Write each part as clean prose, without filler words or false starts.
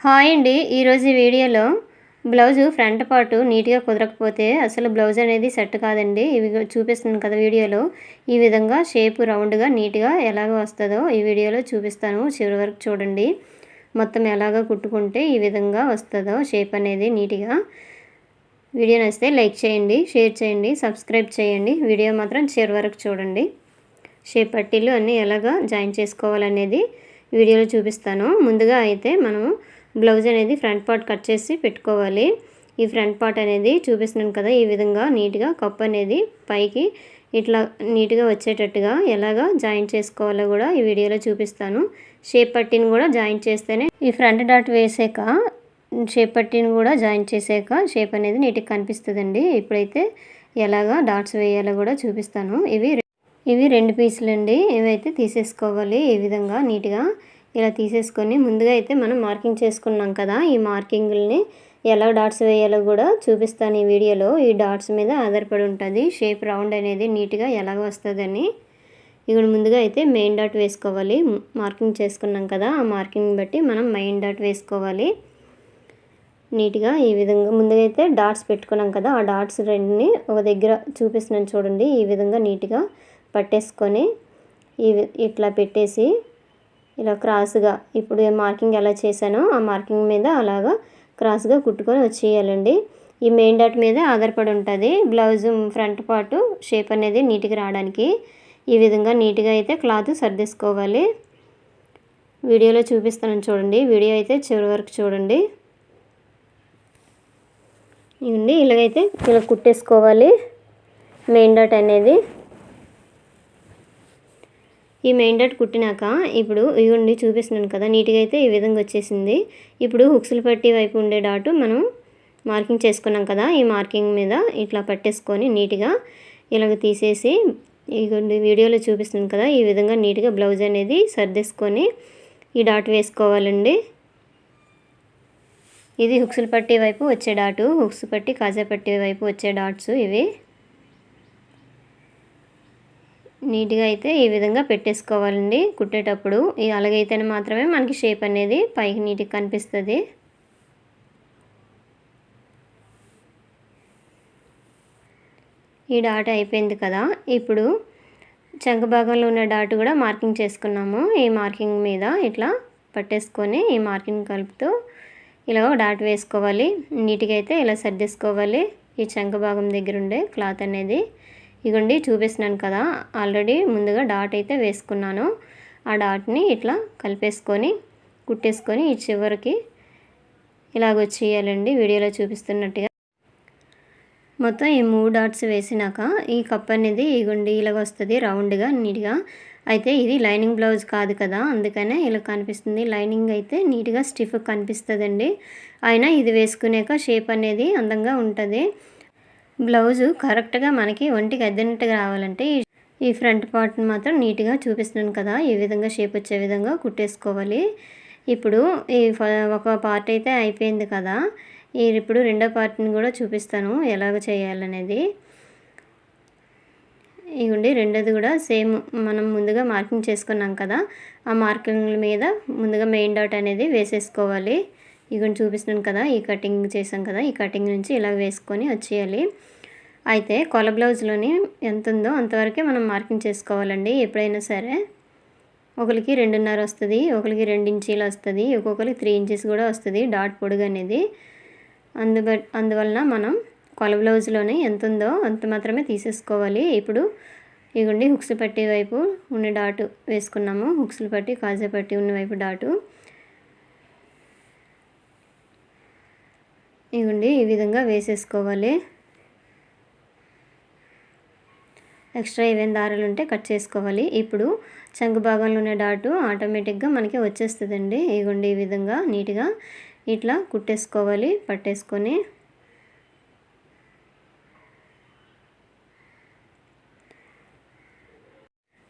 Hi అండి. ఈరోజు ఈ వీడియోలో బ్లౌజు ఫ్రంట్ పార్ట్ నీట్‌గా కుదరకపోతే అసలు బ్లౌజ్ అనేది సెట్ కాదండి. ఇవి చూపిస్తున్నాను కదా వీడియోలో. ఈ విధంగా షేప్ రౌండ్‌గా నీట్‌గా ఎలాగ వస్తదో ఈ వీడియోలో చూపిస్తాను. చివరి వరకు చూడండి. మొత్తం ఎలాగ కుట్టుకుంటే ఈ విధంగా వస్తదో షేప్ అనేది నీట్‌గా. వీడియో నచ్చితే లైక్ చేయండి, షేర్ చేయండి, సబ్స్క్రైబ్ చేయండి. వీడియో మాత్రం చివరి వరకు చూడండి. షేప్ పట్టీలు అన్నీ ఎలాగా జాయిన్ చేసుకోవాలనేది వీడియోలో చూపిస్తాను. ముందుగా అయితే మనము బ్లౌజ్ అనేది ఫ్రంట్ పార్ట్ కట్ చేసి పెట్టుకోవాలి. ఈ ఫ్రంట్ పార్ట్ అనేది చూపిస్తున్నాను కదా, ఈ విధంగా నీట్‌గా కప్ అనేది పైకి ఇట్లా నీట్‌గా వచ్చేటట్టుగా ఎలాగా జాయింట్ చేసుకోవాలో కూడా ఈ వీడియోలో చూపిస్తాను. షేప్ పట్టీని కూడా జాయింట్ చేస్తేనే ఈ ఫ్రంట్ డాట్ వేసాక షేప్ పట్టీని కూడా జాయింట్ చేసాక షేప్ అనేది నీట్‌గా కనిపిస్తుందండి. ఇప్పుడైతే ఎలాగా డాట్స్ వేయాలో కూడా చూపిస్తాను. ఇవి 2 పీసులండి. ఇవైతే తీసేసుకోవాలి. ఈ విధంగా నీట్‌గా ఇలా తీసేసుకొని ముందుగా అయితే మనం మార్కింగ్ చేసుకున్నాం కదా, ఈ మార్కింగ్‌లని ఎలా డాట్స్ వేయాలో కూడా చూపిస్తాను ఈ వీడియోలో. ఈ డాట్స్ మీద ఆధారపడి ఉంటుంది షేప్ రౌండ్ అనేది నీట్‌గా ఎలాగ వస్తుందని. ఇక్కడ ముందుగా అయితే మెయిన్ డాట్ వేసుకోవాలి. మార్కింగ్ చేసుకున్నాం కదా, ఆ మార్కింగ్ బట్టి మనం మెయిన్ డాట్ వేసుకోవాలి. నీట్‌గా ఈ విధంగా ముందుగా అయితే డాట్స్ పెట్టుకున్నాం కదా, ఆ డాట్స్ రెండుని ఒక దగ్గర చూపిస్తున్నాను చూడండి. ఈ విధంగా నీట్‌గా పట్టేసుకొని ఇట్లా పెట్టేసి ఇలా క్రాస్గా ఇప్పుడు మార్కింగ్ ఎలా చేశానో ఆ మార్కింగ్ మీద అలాగా క్రాస్గా కుట్టుకొని వచ్చేయాలండి. ఈ మెయిన్ డాట్ మీద ఆధారపడి ఉంటుంది బ్లౌజ్ ఫ్రంట్ పార్ట్ షేప్ అనేది నీట్గా రావడానికి. ఈ విధంగా నీట్గా అయితే క్లాత్ సర్దేసుకోవాలి. వీడియోలో చూపిస్తాను చూడండి. వీడియో అయితే చివరి వరకు చూడండి. ఇవ్వండి ఇలాగైతే ఇలా కుట్టేసుకోవాలి మెయిన్ డాట్ అనేది. ఈ మెయిన్ డాట్ కుట్టినాక ఇప్పుడు ఇవ్వండి చూపిస్తున్నాను కదా, నీట్గా అయితే ఈ విధంగా వచ్చేసింది. ఇప్పుడు హుక్స్లు పట్టి వైపు ఉండే డాటు మనం మార్కింగ్ చేసుకున్నాం కదా, ఈ మార్కింగ్ మీద ఇట్లా పట్టేసుకొని నీట్గా ఇలాగ తీసేసి ఇవ్వండి వీడియోలో చూపిస్తున్నాను కదా, ఈ విధంగా నీట్గా బ్లౌజ్ అనేది సర్దేసుకొని ఈ డాట్ వేసుకోవాలండి. ఇది హుక్స్లు పట్టి వైపు వచ్చే డాటు, హుక్స్ పట్టి కాజా పట్టి వైపు వచ్చే డాట్స్ ఇవి. నీట్గా అయితే ఈ విధంగా పెట్టేసుకోవాలండి కుట్టేటప్పుడు. అలాగైతేనే మాత్రమే మనకి షేప్ అనేది పైకి నీట్గా కనిపిస్తుంది. ఈ డాట్ అయిపోయింది కదా, ఇప్పుడు చంక భాగంలో ఉన్న డాట్ కూడా మార్కింగ్ చేసుకున్నాము. ఈ మార్కింగ్ మీద ఇట్లా పట్టేసుకొని ఈ మార్కింగ్ కలుపుతూ ఇలా డాట్ వేసుకోవాలి. నీట్గా అయితే ఇలా సర్దేసుకోవాలి ఈ చంక భాగం దగ్గర ఉండే క్లాత్ అనేది. ఇగోండి చూపిస్తున్నాను కదా, ఆల్రెడీ ముందుగా డాట్ అయితే వేసుకున్నాను. ఆ డాట్ని ఇట్లా కలిపేసుకొని కుట్టేసుకొని ఈ చివరికి ఇలాగ వచ్చేయాలండి వీడియోలో చూపిస్తున్నట్టుగా. మొత్తం ఈ 3 డాట్స్ వేసినాక ఈ కప్ అనేది ఇగోండి ఇలాగ వస్తుంది రౌండ్గా నీట్గా. అయితే ఇది లైనింగ్ బ్లౌజ్ కాదు కదా, అందుకనే ఇలా కనిపిస్తుంది. లైనింగ్ అయితే నీట్గా స్టిఫ్ కనిపిస్తుందండి. అయినా ఇది వేసుకునేక షేప్ అనేది అందంగా ఉంటుంది. బ్లౌజు కరెక్ట్గా మనకి ఒంటికి అద్దినట్టుగా రావాలంటే ఈ ఫ్రంట్ పార్ట్ని మాత్రం నీట్గా చూపిస్తున్నాను కదా, ఈ విధంగా షేప్ వచ్చే విధంగా కుట్టేసుకోవాలి. ఇప్పుడు ఒక పార్ట్ అయితే అయిపోయింది కదా, ఇప్పుడు రెండో పార్ట్ని కూడా చూపిస్తాను ఎలాగ చేయాలనేది. ఇవ్వండి రెండోది కూడా సేమ్ మనం ముందుగా మార్కింగ్ చేసుకున్నాం కదా, ఆ మార్కింగ్ల మీద ముందుగా మెయిన్ డాట్ అనేది వేసేసుకోవాలి. ఇగోండి చూపిస్తున్నాను కదా, ఈ కటింగ్ చేసాం కదా, ఈ కటింగ్ నుంచి ఇలా వేసుకొని వచ్చేయాలి. అయితే కొల బ్లౌజ్లోని ఎంత ఉందో అంతవరకే మనం మార్కింగ్ చేసుకోవాలండి. ఎప్పుడైనా సరే ఒకరికి 2.5 వస్తుంది, ఒకరికి 2 ఇంచీలు వస్తుంది, ఒక్కొక్కరికి 3 ఇంచెస్ కూడా వస్తుంది డాట్ పొడుగు అనేది. అందువలన మనం కొల బ్లౌజ్లోని ఎంత ఉందో అంత మాత్రమే తీసేసుకోవాలి. ఇప్పుడు ఇగోండి హుక్స్ పట్టి వైపు ఉన్న డాటు వేసుకున్నాము. హుక్స్లు పట్టి కాజా పట్టి ఉన్న వైపు డాటు ఇగోండి ఈ విధంగా వేసేసుకోవాలి. ఎక్స్ట్రా ఏవైనా దారాలు ఉంటే కట్ చేసుకోవాలి. ఇప్పుడు చంక భాగంలో ఉన్న డాటు ఆటోమేటిక్గా మనకి వచ్చేస్తుందండి. ఇగోండి ఈ విధంగా నీట్గా ఇట్లా కుట్టేసుకోవాలి పట్టేసుకొని.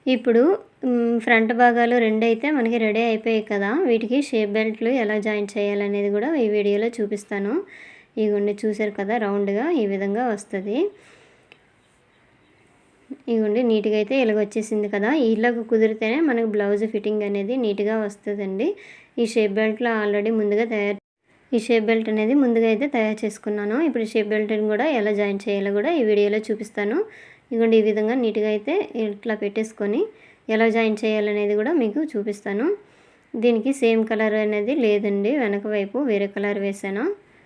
ఇప్పుడు ఫ్రంట్ భాగాలు 2 అయితే మనకి రెడీ అయిపోయాయి కదా, వీటికి షేప్ బెల్ట్లు ఎలా జాయిన్ చేయాలనేది కూడా ఈ వీడియోలో చూపిస్తాను. ఇగోండి చూసారు కదా, రౌండ్గా ఈ విధంగా వస్తుంది. ఇగోండి నీట్గా అయితే ఇలాగ వచ్చేసింది కదా, ఇలాగ కుదిరితేనే మనకు బ్లౌజ్ ఫిట్టింగ్ అనేది నీట్గా వస్తుందండి. ఈ షేప్ బెల్ట్లో ఆల్రెడీ ముందుగా ఈ షేప్ బెల్ట్ అనేది ముందుగా అయితే తయారు చేసుకున్నాను. ఇప్పుడు షేప్ బెల్ట్ని కూడా ఎలా జాయిన్ చేయాలో కూడా ఈ వీడియోలో చూపిస్తాను. ఇదిగోండి ఈ విధంగా నీట్గా అయితే ఇట్లా పెట్టేసుకొని ఎలా జాయిన్ చేయాలనేది కూడా మీకు చూపిస్తాను. దీనికి సేమ్ కలర్ అనేది లేదండి, వెనక వైపు వేరే కలర్ వేసాను.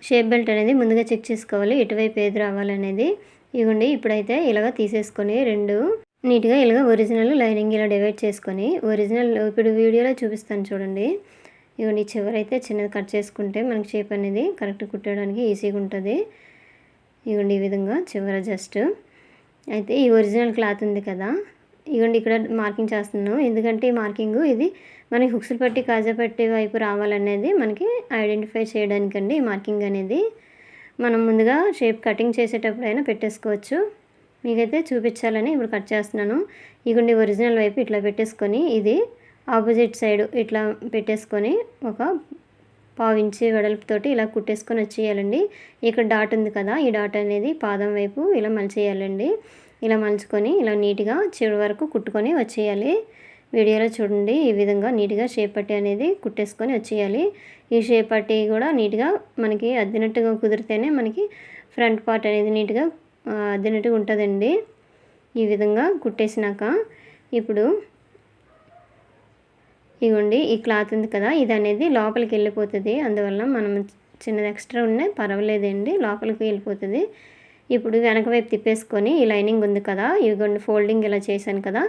షేప్ బెల్ట్ అనేది ముందుగా చెక్ చేసుకోవాలి ఎటువైపు ఏది రావాలనేది. ఇదిగోండి ఇప్పుడైతే ఇలాగ తీసేసుకొని రెండు నీట్గా ఇలాగ ఒరిజినల్ లైనింగ్ ఇలా డివైడ్ చేసుకొని ఒరిజినల్ ఇప్పుడు వీడియోలో చూపిస్తాను చూడండి. ఇదిగోండి చివరైతే చిన్నది కట్ చేసుకుంటే మనకి షేప్ అనేది కరెక్ట్ కుట్టడానికి ఈజీగా ఉంటుంది. ఇదిగోండి ఈ విధంగా చివర జస్ట్ అయితే ఈ ఒరిజినల్ క్లాత్ ఉంది కదా, ఇదిగోండి ఇక్కడ మార్కింగ్ చేస్తున్నాను. ఎందుకంటే ఈ మార్కింగ్ ఇది మనకి హుక్స్లు పట్టి కాజా పట్టి వైపు రావాలనేది మనకి ఐడెంటిఫై చేయడానికండి ఈ మార్కింగ్ అనేది. మనం ముందుగా షేప్ కటింగ్ చేసేటప్పుడైనా పెట్టేసుకోవచ్చు. మీకైతే చూపించాలని ఇప్పుడు కట్ చేస్తున్నాను. ఇదిగోండి ఒరిజినల్ వైపు ఇట్లా పెట్టేసుకొని ఇది ఆపోజిట్ సైడ్ ఇట్లా పెట్టేసుకొని ఒక 1/2 ఇంచు వెడల్పుతోటి ఇలా కుట్టేసుకొని వచ్చేయాలండి. ఇక్కడ డాట్ ఉంది కదా, ఈ డాట్ అనేది పాదం వైపు ఇలా మలిచేయాలండి. ఇలా మలుచుకొని ఇలా నీట్గా చివరి వరకు కుట్టుకొని వచ్చేయాలి. వీడియోలో చూడండి ఈ విధంగా నీట్గా షేప్ పట్టి అనేది కుట్టేసుకొని వచ్చేయాలి. ఈ షేప్ పట్టి కూడా నీట్గా మనకి అద్దినట్టుగా కుదిరితేనే మనకి ఫ్రంట్ పార్ట్ అనేది నీట్గా అద్దినట్టుగా ఉంటుందండి. ఈ విధంగా కుట్టేసినాక ఇప్పుడు ఇదిగోండి ఈ క్లాత్ ఉంది కదా, ఇది అనేది లోపలికి వెళ్ళిపోతుంది. అందువల్ల మనం చిన్నది ఎక్స్ట్రా ఉన్నా పర్వాలేదండి, లోపలికి వెళ్ళిపోతుంది. ఇప్పుడు వెనక వైపు తిప్పేసుకొని ఈ లైనింగ్ ఉంది కదా, ఇదిగోండి ఫోల్డింగ్ ఇలా చేశాను కదా,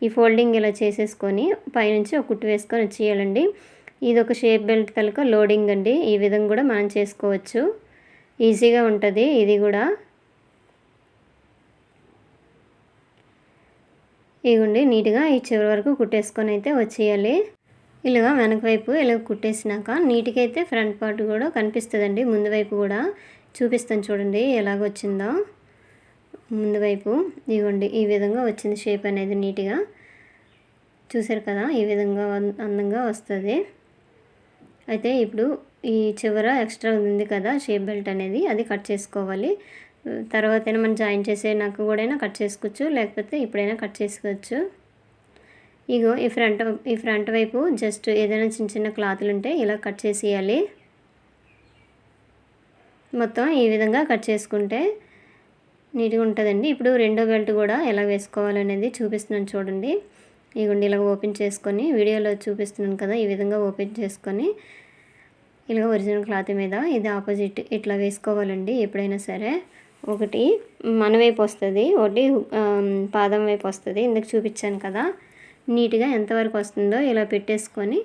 ఈ ఫోల్డింగ్ ఇలా చేసేసుకొని పైనుంచి ఒక కుట్టు వేసుకొని వచ్చేయాలండి. ఇది ఒక షేప్ బెల్ట్ తలక లోడింగ్ అండి. ఈ విధంగా కూడా మనం చేసుకోవచ్చు, ఈజీగా ఉంటుంది ఇది కూడా. ఇదిగోండి నీట్గా ఈ చివరి వరకు కుట్టేసుకొని అయితే వచ్చేయాలి. ఇలాగా వెనక వైపు ఇలా కుట్టేసినాక నీట్గా అయితే ఫ్రంట్ పార్ట్ కూడా కనిపిస్తుందండి. ముందు వైపు కూడా చూపిస్తాను చూడండి ఎలాగొచ్చిందో. ముందు వైపు ఇదిగోండి ఈ విధంగా వచ్చింది షేప్ అనేది నీట్గా చూసారు కదా, ఈ విధంగా అందంగా వస్తుంది. అయితే ఇప్పుడు ఈ చివర ఎక్స్ట్రా ఉంది కదా షేప్ బెల్ట్ అనేది, అది కట్ చేసుకోవాలి. తర్వాత అయినా మనం జాయిన్ చేసేనాక కూడా కట్ చేసుకోవచ్చు, లేకపోతే ఇప్పుడైనా కట్ చేసుకోవచ్చు. ఇగో ఈ ఫ్రంట్ వైపు జస్ట్ ఏదైనా చిన్న చిన్న క్లాతులు ఉంటే ఇలా కట్ చేసేయాలి. మొత్తం ఈ విధంగా కట్ చేసుకుంటే నీట్గా ఉంటుందండి. ఇప్పుడు రెండో బెల్ట్ కూడా ఎలా వేసుకోవాలనేది చూపిస్తున్నాను చూడండి. ఇదిగోండి ఇలా ఓపెన్ చేసుకొని వీడియోలో చూపిస్తున్నాను కదా, ఈ విధంగా ఓపెన్ చేసుకొని ఇలా ఒరిజినల్ క్లాత్ మీద ఇది ఆపోజిట్ ఇట్లా వేసుకోవాలండి. ఎప్పుడైనా సరే ఒకటి మన వైపు వస్తుంది, ఒకటి పాదం వైపు వస్తుంది. ఇందుకు చూపించాను కదా, నీట్గా ఎంతవరకు వస్తుందో ఇలా పెట్టేసుకొని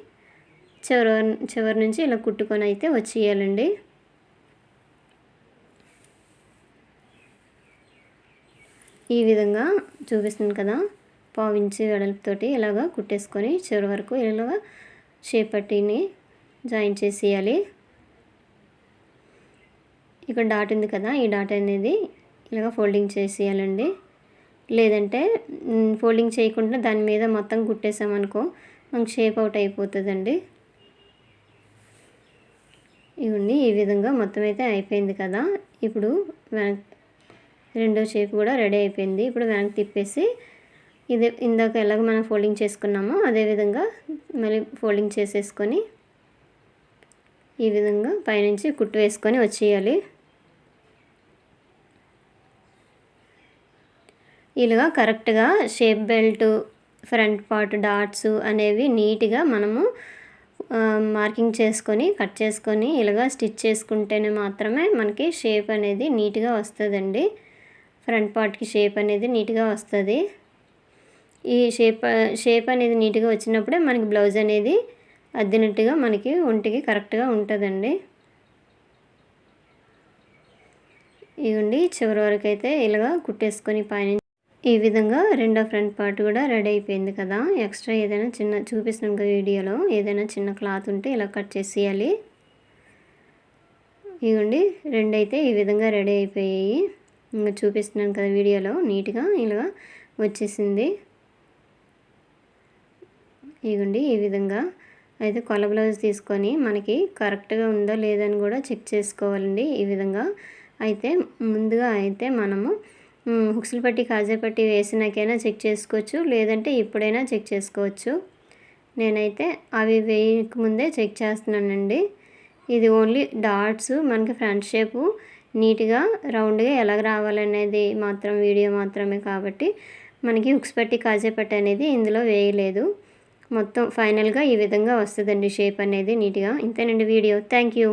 చివరి నుంచి ఇలా కుట్టుకొని అయితే వచ్చేయాలండి. ఈ విధంగా చూపిస్తుంది కదా, 1/2 ఇంచు వెడల్పుతోటి ఇలాగా కుట్టేసుకొని చివరి వరకు ఇలాగా షేప్ పట్టీని జాయిన్ చేసేయాలి. ఇక్కడ డాట్ ఉంది కదా, ఈ డాట్ అనేది ఇలాగ ఫోల్డింగ్ చేసేయాలండి. లేదంటే ఫోల్డింగ్ చేయకుండా దాని మీద మొత్తం కుట్టేసామనుకో మనకు షేప్ అవుట్ అయిపోతుందండి. ఇవన్నీ ఈ విధంగా మొత్తం అయితే అయిపోయింది కదా. ఇప్పుడు రెండో షేప్ కూడా రెడీ అయిపోయింది. ఇప్పుడు వెనక్కి తిప్పేసి ఇది ఇందాక ఎలాగ మనం ఫోల్డింగ్ చేసుకున్నామో అదేవిధంగా మళ్ళీ ఫోల్డింగ్ చేసేసుకొని ఈ విధంగా పైనుంచి కుట్టు వేసుకొని వచ్చేయాలి. ఇలాగా కరెక్ట్గా shape belt front part dots అనేవి నీట్గా మనము మార్కింగ్ చేసుకొని కట్ చేసుకొని ఇలాగా స్టిచ్ చేసుకుంటేనే మాత్రమే మనకి షేప్ అనేది నీట్గా వస్తుందండి. ఫ్రంట్ పార్ట్కి షేప్ అనేది నీట్గా వస్తుంది. ఈ షేప్ అనేది నీట్గా వచ్చినప్పుడే మనకి బ్లౌజ్ అనేది అద్దినట్టుగా మనకి ఒంటికి కరెక్ట్గా ఉంటుందండి. ఇవ్వండి చివరి వరకు అయితే ఇలాగా కుట్టేసుకొని పైన ఈ విధంగా రెండో ఫ్రంట్ పార్ట్ కూడా రెడీ అయిపోయింది కదా. ఎక్స్ట్రా ఏదైనా చిన్న చూపిస్తున్నాం కదా వీడియోలో, ఏదైనా చిన్న క్లాత్ ఉంటే ఇలా కట్ చేసేయాలి. ఇవ్వండి రెండు అయితే ఈ విధంగా రెడీ అయిపోయాయి. ఇంకా చూపిస్తున్నాను కదా వీడియోలో, నీట్గా ఇలా వచ్చేసింది. ఇవ్వండి ఈ విధంగా అయితే కొల బ్లౌజ్ తీసుకొని మనకి కరెక్ట్గా ఉందో లేదని కూడా చెక్ చేసుకోవాలండి. ఈ విధంగా అయితే ముందుగా అయితే మనము హుక్స్లు పట్టి కాజా పట్టి వేసినాకైనా చెక్ చేసుకోవచ్చు, లేదంటే ఇప్పుడైనా చెక్ చేసుకోవచ్చు. నేనైతే అవి వేయక ముందే చెక్ చేస్తున్నానండి. ఇది ఓన్లీ డాట్స్ మనకి ఫ్రంట్ షేపు నీట్గా రౌండ్గా ఎలాగ రావాలనేది మాత్రం వీడియో మాత్రమే కాబట్టి మనకి హుక్స్ పెట్టి కాజేపట్టి అనేది ఇందులో వేయలేదు. మొత్తం ఫైనల్గా ఈ విధంగా వస్తుందండి షేప్ అనేది నీట్గా. ఇంతేనండి వీడియో. Thank you.